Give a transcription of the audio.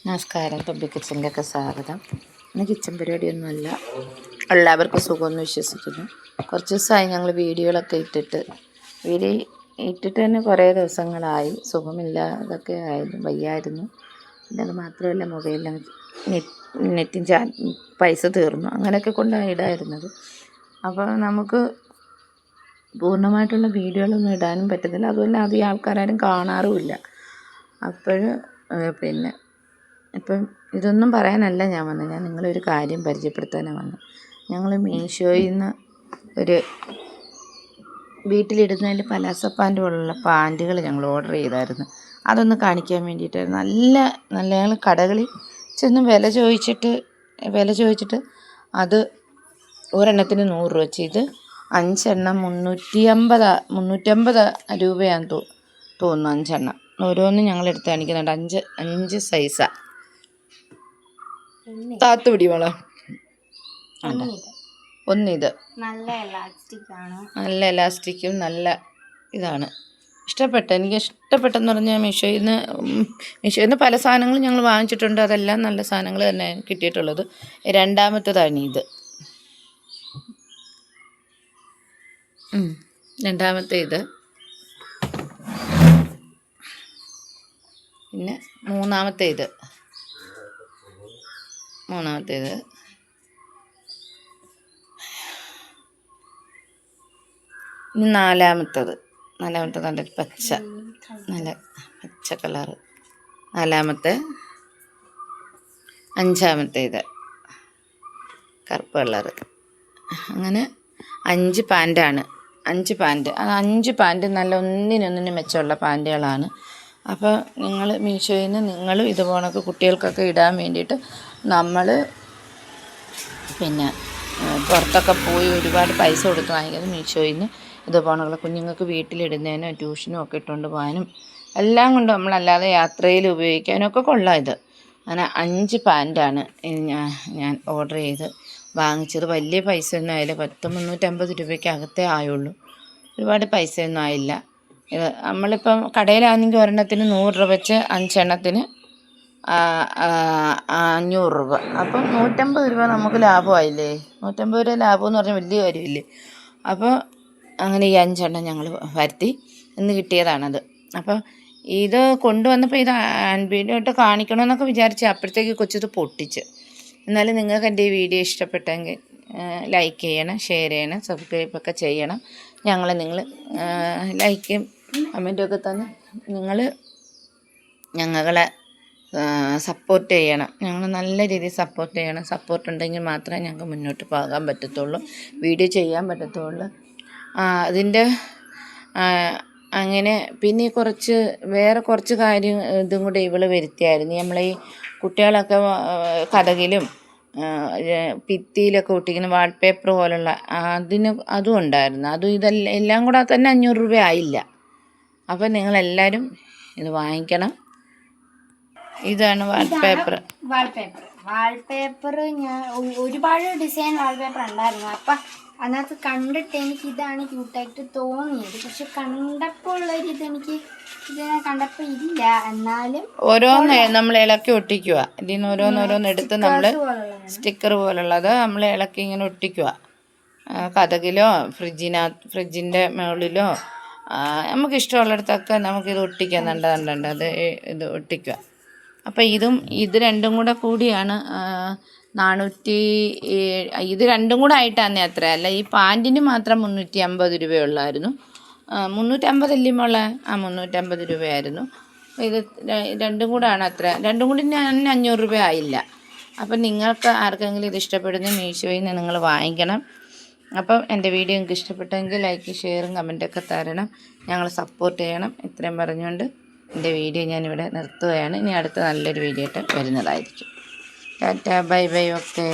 നമസ്കാരം. തൊബി കിച്ചണിലേക്ക് സ്വാഗതം. ഇന്ന് കിച്ചൺ പരിപാടിയൊന്നുമല്ല, എല്ലാവർക്കും സുഖമെന്ന് വിശ്വസിക്കുന്നു. കുറച്ച് ദിവസമായി ഞങ്ങൾ വീഡിയോകളൊക്കെ ഇട്ടിട്ട് തന്നെ കുറേ ദിവസങ്ങളായി. സുഖമില്ലാതൊക്കെ ആയിരുന്നു, വയ്യായിരുന്നു. പിന്നെ അത് മാത്രമല്ല, മൊബൈലിൽ നെറ്റിൻ പൈസ തീർന്നു, അങ്ങനെയൊക്കെ കൊണ്ടാണ് ഇടായിരുന്നത്. അപ്പോൾ നമുക്ക് പൂർണ്ണമായിട്ടുള്ള വീഡിയോകളൊന്നും ഇടാനും പറ്റുന്നില്ല. അതുപോലെ അധികം ആൾക്കാരും കാണാറുമില്ല. അപ്പോൾ ഇപ്പം ഇതൊന്നും പറയാനല്ല ഞാൻ വന്നത്. ഞാൻ നിങ്ങളൊരു കാര്യം പരിചയപ്പെടുത്താനാണ് വന്നത്. ഞങ്ങൾ മീഷോയിൽ നിന്ന് ഒരു വീട്ടിലിടുന്നതിൽ പലാസോ പാൻറ് പോലുള്ള പാൻറ്റുകൾ ഞങ്ങൾ ഓർഡർ ചെയ്തായിരുന്നു. അതൊന്ന് കാണിക്കാൻ വേണ്ടിയിട്ടായിരുന്നു. നല്ല ഞങ്ങൾ കടകളിൽ ചെന്ന് വില ചോദിച്ചിട്ട് അത് ഒരെണ്ണത്തിന് 100 രൂപ വെച്ച്. ഇത് 5 എണ്ണം 350 രൂപയാണെന്ന് തോന്നുന്നു. 5 എണ്ണം ഓരോന്നും ഞങ്ങളെടുത്ത് കാണിക്കുന്നുണ്ട്. 5 സൈസാണ്. താത്തുപിടി മോളെ. ഒന്നിത് നല്ല എലാസ്റ്റിക്കും നല്ല ഇതാണ്. എനിക്ക് ഇഷ്ടപ്പെട്ടെന്ന് പറഞ്ഞാൽ മീഷോയിൽ നിന്ന് പല സാധനങ്ങളും ഞങ്ങൾ വാങ്ങിച്ചിട്ടുണ്ട്. അതെല്ലാം നല്ല സാധനങ്ങൾ തന്നെ കിട്ടിയിട്ടുള്ളത്. രണ്ടാമത്തേതാണ് ഇത്. രണ്ടാമത്തെ ഇത്. പിന്നെ മൂന്നാമത്തേത്. ഇനി നാലാമത്തത് നല്ല നല്ല പച്ച കളറ്. നാലാമത്തെ. അഞ്ചാമത്തേത് കറുപ്പ് കളറ്. അങ്ങനെ 5 പാൻറ്റാണ്. 5 പാൻറ്റ്. ആ 5 പാൻറ്റ് നല്ല ഒന്നിനൊന്നിനും മെച്ചമുള്ള പാൻറ്റുകളാണ്. അപ്പോൾ നിങ്ങൾ മീഷോയിൽ നിന്ന് നിങ്ങളും ഇതുപോലൊക്കെ കുട്ടികൾക്കൊക്കെ ഇടാൻ വേണ്ടിയിട്ട് നമ്മൾ പുറത്തൊക്കെ പോയി ഒരുപാട് പൈസ കൊടുത്ത് വാങ്ങിക്കുന്നത് മീഷോയിൽ നിന്ന് ഇതുപോലുള്ള കുഞ്ഞുങ്ങൾക്ക് വീട്ടിലിടുന്നതിനോ ട്യൂഷനും ഒക്കെ ഇട്ടുകൊണ്ട് പോകാനും എല്ലാം കൊണ്ട് നമ്മളല്ലാതെ യാത്രയിൽ ഉപയോഗിക്കാനും ഒക്കെ കൊള്ളാം ഇത്. അങ്ങനെ 5 പാൻറ്റാണ് ഞാൻ ഓർഡർ ചെയ്ത് വാങ്ങിച്ചത്. വലിയ പൈസയൊന്നും ആയില്ല. 350 രൂപയ്ക്കകത്തേ ആയുള്ളൂ. ഒരുപാട് പൈസയൊന്നും ആയില്ല. ഇത് നമ്മളിപ്പം കടയിലാണെങ്കിൽ ഒരെണ്ണത്തിന് 100 രൂപ വെച്ച് 5 എണ്ണത്തിന് 500 രൂപ. അപ്പം 150 രൂപ നമുക്ക് ലാഭമായില്ലേ. 150 രൂപ ലാഭം എന്ന് പറഞ്ഞാൽ വലിയ കാര്യമില്ലേ. അപ്പോൾ അങ്ങനെ ഈ 5 എണ്ണം ഞങ്ങൾ വരുത്തി ഇന്ന് കിട്ടിയതാണത്. അപ്പോൾ ഇത് കൊണ്ടുവന്നപ്പോൾ ഇത് വീഡിയോയിട്ട് കാണിക്കണമെന്നൊക്കെ വിചാരിച്ചു. അപ്പോഴത്തേക്ക് കൊച്ചിത് പൊട്ടിച്ച്. എന്നാലും നിങ്ങൾക്ക് എൻ്റെ ഈ വീഡിയോ ഇഷ്ടപ്പെട്ടെങ്കിൽ ലൈക്ക് ചെയ്യണം, ഷെയർ ചെയ്യണം, സബ്സ്ക്രൈബൊക്കെ ചെയ്യണം. നിങ്ങൾ ലൈക്കും കമൻറ്റൊക്കെ തന്ന് നിങ്ങൾ ഞങ്ങളെ സപ്പോർട്ട് ചെയ്യണം. ഞങ്ങൾ നല്ല രീതിയിൽ സപ്പോർട്ട് ചെയ്യണം. സപ്പോർട്ട് ഉണ്ടെങ്കിൽ മാത്രമേ ഞങ്ങൾക്ക് മുന്നോട്ട് പോകാൻ പറ്റത്തുള്ളൂ, വീഡിയോ ചെയ്യാൻ പറ്റത്തുള്ളൂ. അതിൻ്റെ അങ്ങനെ പിന്നെ വേറെ കുറച്ച് കാര്യം ഇതും കൂടെ ഇവൾ വരുത്തിയായിരുന്നു. നമ്മളീ കുട്ടികളൊക്കെ കതകിലും ഭിത്തിയിലൊക്കെ ഒട്ടിക്കുന്ന വാൾപേപ്പർ പോലുള്ള അതും ഉണ്ടായിരുന്നു. എല്ലാം കൂടെ തന്നെ 500 രൂപ ആയില്ല. അപ്പോൾ നിങ്ങളെല്ലാവരും ഇത് വാങ്ങിക്കണം. ഇതാണ് വാൾപേപ്പർ. ഞാൻ ഒരുപാട് ഡിസൈൻ വാൾപേപ്പർ ഉണ്ടായിരുന്നു. അപ്പം അതിനകത്ത് കണ്ടിട്ട് എനിക്ക് ഇതാണ് ക്യൂട്ടായിട്ട് തോന്നിയത്. പക്ഷെ കണ്ടപ്പോൾ ഇതിനെ കണ്ടപ്പോൾ ഇല്ല. എന്നാലും ഓരോന്ന് നമ്മൾ ഇളക്കി ഒട്ടിക്കുക. ഇതിൽ നിന്ന് ഓരോന്ന് എടുത്ത് നമ്മൾ സ്റ്റിക്കർ പോലുള്ളത് നമ്മൾ ഇളക്കി ഇങ്ങനെ ഒട്ടിക്കുക. കതകിലോ ഫ്രിഡ്ജിൻ്റെ മുകളിലോ നമുക്കിഷ്ടമുള്ളിടത്തൊക്കെ നമുക്കിത് ഒട്ടിക്കാൻ കണ്ടുണ്ട്. ഇത് ഒട്ടിക്കുക. അപ്പോൾ ഇത് രണ്ടും കൂടിയാണ് 400. ഇത് രണ്ടും കൂടെ ആയിട്ടാണ് അത്ര. അല്ല, ഈ പാൻറ്റിന് മാത്രം 350 രൂപയുള്ളായിരുന്നു. 350 അല്ലേ മോളെ? 350 രൂപയായിരുന്നു. ഇത് രണ്ടും കൂടാണ് അത്ര. രണ്ടും കൂടി 500 രൂപ ആയില്ല. അപ്പം നിങ്ങൾക്ക് ആർക്കെങ്കിലും ഇത് ഇഷ്ടപ്പെടുന്ന മീഷോയിൽ നിന്ന് നിങ്ങൾ വാങ്ങിക്കണം. അപ്പം എൻ്റെ വീഡിയോ നിങ്ങൾക്ക് ഇഷ്ടപ്പെട്ടെങ്കിൽ ലൈക്ക്, ഷെയറും കമൻറ്റൊക്കെ തരണം. ഞങ്ങൾ സപ്പോർട്ട് ചെയ്യണം. ഇത്രയും പറഞ്ഞുകൊണ്ട് എൻ്റെ വീഡിയോ ഞാനിവിടെ നിർത്തുകയാണ്. ഇനി അടുത്ത നല്ലൊരു വീഡിയോ ആയിട്ട് വരുന്നതായിരിക്കും. Tata, bye bye, okay.